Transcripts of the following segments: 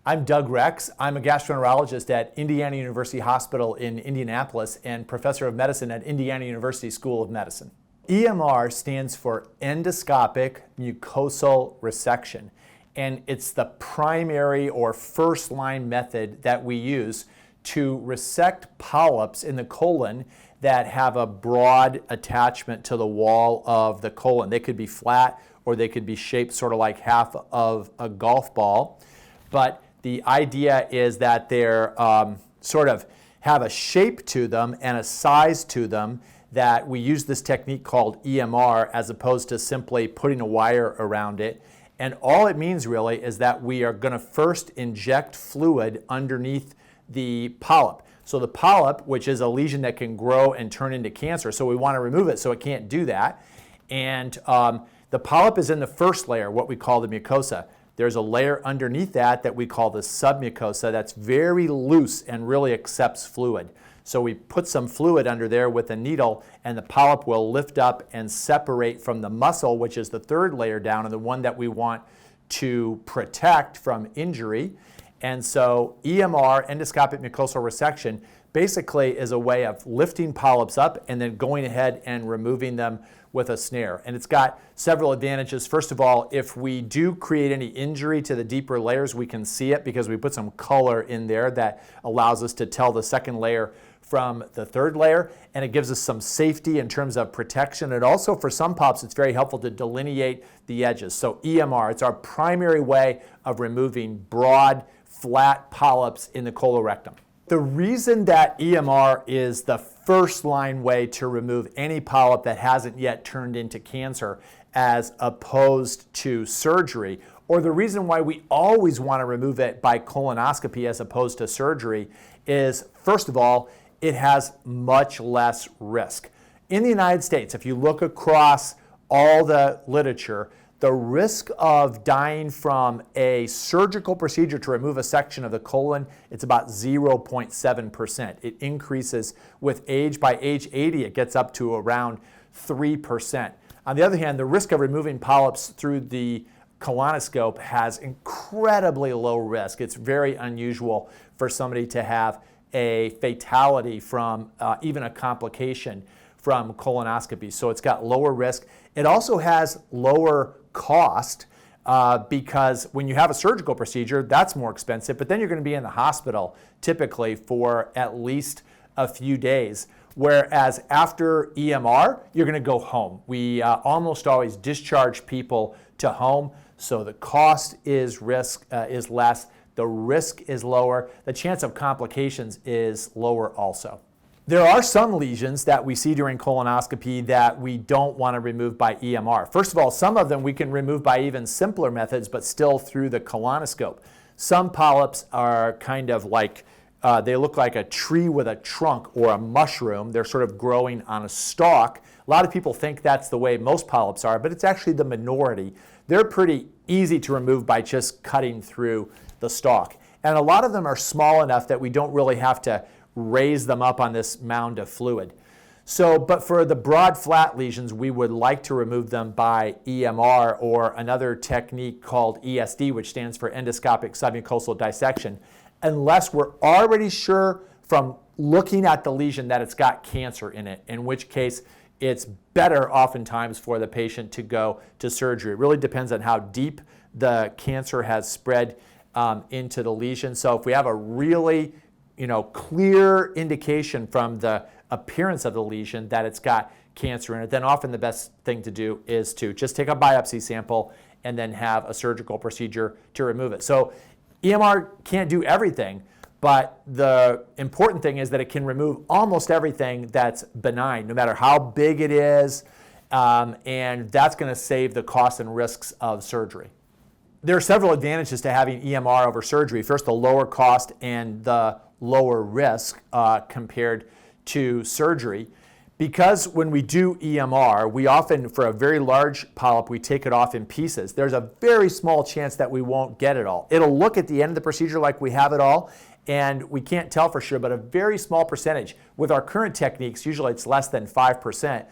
I'm Doug Rex. I'm a gastroenterologist at Indiana University Hospital in Indianapolis and professor of medicine at Indiana University School of Medicine. EMR stands for Endoscopic Mucosal Resection, and it's the primary or first-line method that we use to resect polyps in the colon that have a broad attachment to the wall of the colon. They could be flat or they could be shaped sort of like half of a golf ball. But the idea is that they're sort of have a shape to them and a size to them that we use this technique called EMR as opposed to simply putting a wire around it. And all it means really is that we are going to first inject fluid underneath the polyp. So the polyp, which is a lesion that can grow and turn into cancer, so we want to remove it so it can't do that. And the polyp is in the first layer, what we call the mucosa. There's a layer underneath that we call the submucosa that's very loose and really accepts fluid. So we put some fluid under there with a needle and the polyp will lift up and separate from the muscle, which is the third layer down and the one that we want to protect from injury. And so EMR, endoscopic mucosal resection, basically is a way of lifting polyps up and then going ahead and removing them with a snare. And it's got several advantages. First of all, if we do create any injury to the deeper layers, we can see it because we put some color in there that allows us to tell the second layer from the third layer, and it gives us some safety in terms of protection. And also for some polyps, it's very helpful to delineate the edges. So EMR, it's our primary way of removing broad, flat polyps in the colorectum. The reason that EMR is the first line way to remove any polyp that hasn't yet turned into cancer as opposed to surgery, or the reason why we always want to remove it by colonoscopy as opposed to surgery is, first of all, it has much less risk. In the United States, if you look across all the literature, the risk of dying from a surgical procedure to remove a section of the colon, it's about 0.7%. It increases with age. By age 80, it gets up to around 3%. On the other hand, the risk of removing polyps through the colonoscope has incredibly low risk. It's very unusual for somebody to have a fatality from even a complication from colonoscopy. So it's got lower risk. It also has lower cost because when you have a surgical procedure, that's more expensive, but then you're going to be in the hospital typically for at least a few days. Whereas after EMR, you're going to go home. We almost always discharge people to home, so the cost is less, the risk is lower, the chance of complications is lower also. There are some lesions that we see during colonoscopy that we don't want to remove by EMR. First of all, some of them we can remove by even simpler methods, but still through the colonoscope. Some polyps are kind of like, they look like a tree with a trunk or a mushroom. They're sort of growing on a stalk. A lot of people think that's the way most polyps are, but it's actually the minority. They're pretty easy to remove by just cutting through the stalk. And a lot of them are small enough that we don't really have to raise them up on this mound of fluid. So, but for the broad flat lesions, we would like to remove them by EMR or another technique called ESD, which stands for endoscopic submucosal dissection, unless we're already sure from looking at the lesion that it's got cancer in it, in which case it's better oftentimes for the patient to go to surgery. It really depends on how deep the cancer has spread into the lesion. So if we have a really clear indication from the appearance of the lesion that it's got cancer in it, then often the best thing to do is to just take a biopsy sample and then have a surgical procedure to remove it. So EMR can't do everything, but the important thing is that it can remove almost everything that's benign, no matter how big it is, and that's going to save the costs and risks of surgery. There are several advantages to having EMR over surgery. First, the lower cost and the lower risk compared to surgery. Because when we do EMR, we often, for a very large polyp, we take it off in pieces. There's a very small chance that we won't get it all. It'll look at the end of the procedure like we have it all, and we can't tell for sure, but a very small percentage. With our current techniques, usually it's less than 5%,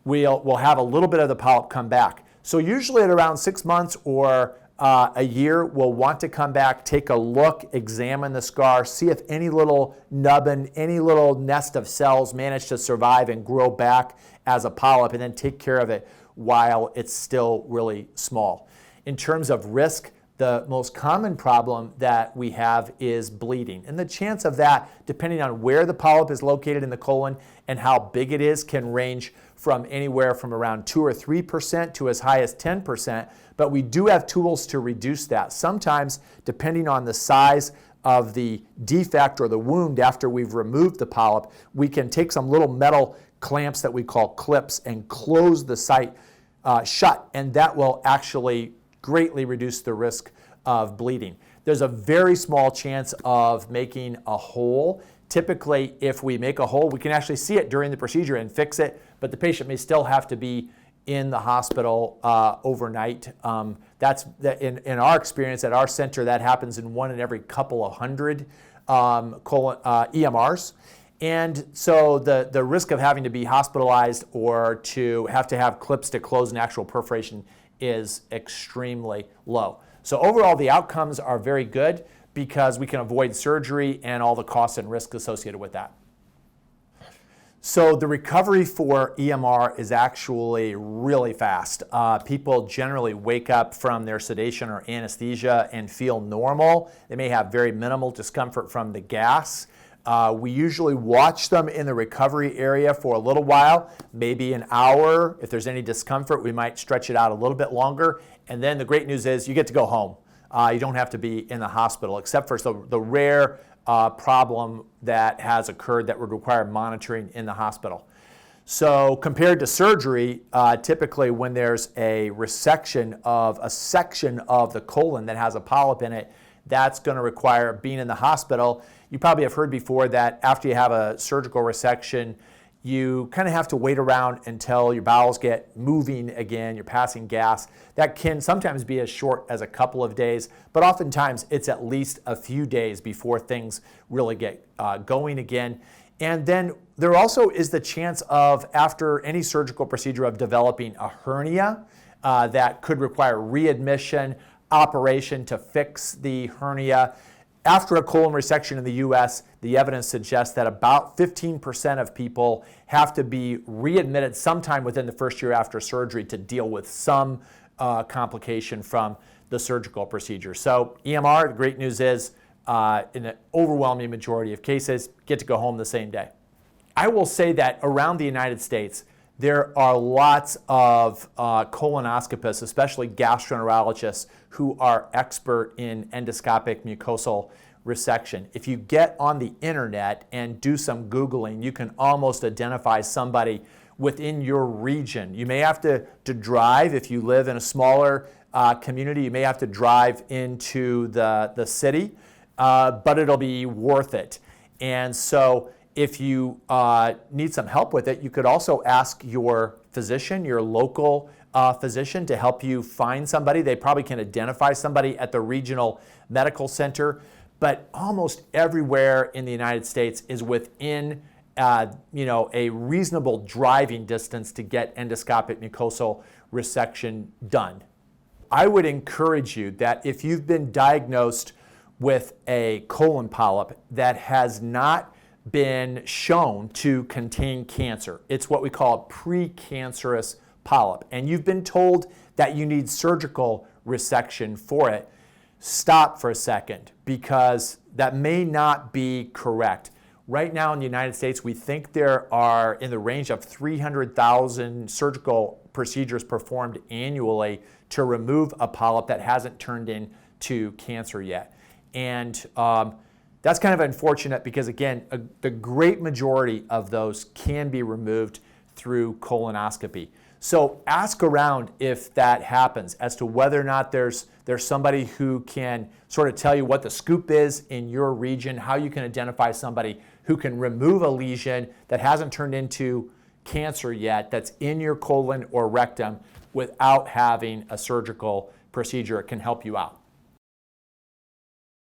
we'll have a little bit of the polyp come back. So usually at around 6 months or a year will want to come back, take a look, examine the scar, see if any little nubbin, any little nest of cells manage to survive and grow back as a polyp, and then take care of it while it's still really small. In terms of risk, the most common problem that we have is bleeding. And the chance of that, depending on where the polyp is located in the colon and how big it is, can range from anywhere from around 2 or 3% to as high as 10%. But we do have tools to reduce that. Sometimes, depending on the size of the defect or the wound after we've removed the polyp, we can take some little metal clamps that we call clips and close the site shut, and that will actually greatly reduce the risk of bleeding. There's a very small chance of making a hole. Typically, if we make a hole, we can actually see it during the procedure and fix it, but the patient may still have to be in the hospital overnight. In our experience at our center, that happens in 1 in every couple of hundred EMRs. And so the risk of having to be hospitalized or to have clips to close an actual perforation is extremely low. So overall, the outcomes are very good because we can avoid surgery and all the costs and risks associated with that. So the recovery for EMR is actually really fast. People generally wake up from their sedation or anesthesia and feel normal. They may have very minimal discomfort from the gas. We usually watch them in the recovery area for a little while, maybe an hour. If there's any discomfort, we might stretch it out a little bit longer. And then the great news is you get to go home. You don't have to be in the hospital, except for the rare problem that has occurred that would require monitoring in the hospital. So compared to surgery, typically when there's a resection of a section of the colon that has a polyp in it, that's going to require being in the hospital. You probably have heard before that after you have a surgical resection, you kind of have to wait around until your bowels get moving again, you're passing gas. That can sometimes be as short as a couple of days, but oftentimes it's at least a few days before things really get going again. And then there also is the chance of, after any surgical procedure, of developing a hernia that could require readmission, operation to fix the hernia. After a colon resection in the U.S., the evidence suggests that about 15% of people have to be readmitted sometime within the first year after surgery to deal with some complication from the surgical procedure. So EMR, the great news is, in an overwhelming majority of cases, get to go home the same day. I will say that around the United States, there are lots of colonoscopists, especially gastroenterologists, who are expert in endoscopic mucosal resection. If you get on the internet and do some Googling, you can almost identify somebody within your region. You may have to drive. If you live in a smaller community, you may have to drive into the city, but it'll be worth it. And so if you need some help with it, you could also ask your physician, your local physician, to help you find somebody. They probably can identify somebody at the regional medical center, but almost everywhere in the United States is within a reasonable driving distance to get endoscopic mucosal resection done. I would encourage you that if you've been diagnosed with a colon polyp that has not been shown to contain cancer, it's what we call a precancerous polyp, and you've been told that you need surgical resection for it, stop for a second, because that may not be correct. Right now in the United States, we think there are in the range of 300,000 surgical procedures performed annually to remove a polyp that hasn't turned into cancer yet. And that's kind of unfortunate because, again, the great majority of those can be removed through colonoscopy. So ask around if that happens as to whether or not there's somebody who can sort of tell you what the scoop is in your region, how you can identify somebody who can remove a lesion that hasn't turned into cancer yet, that's in your colon or rectum, without having a surgical procedure. It can help you out.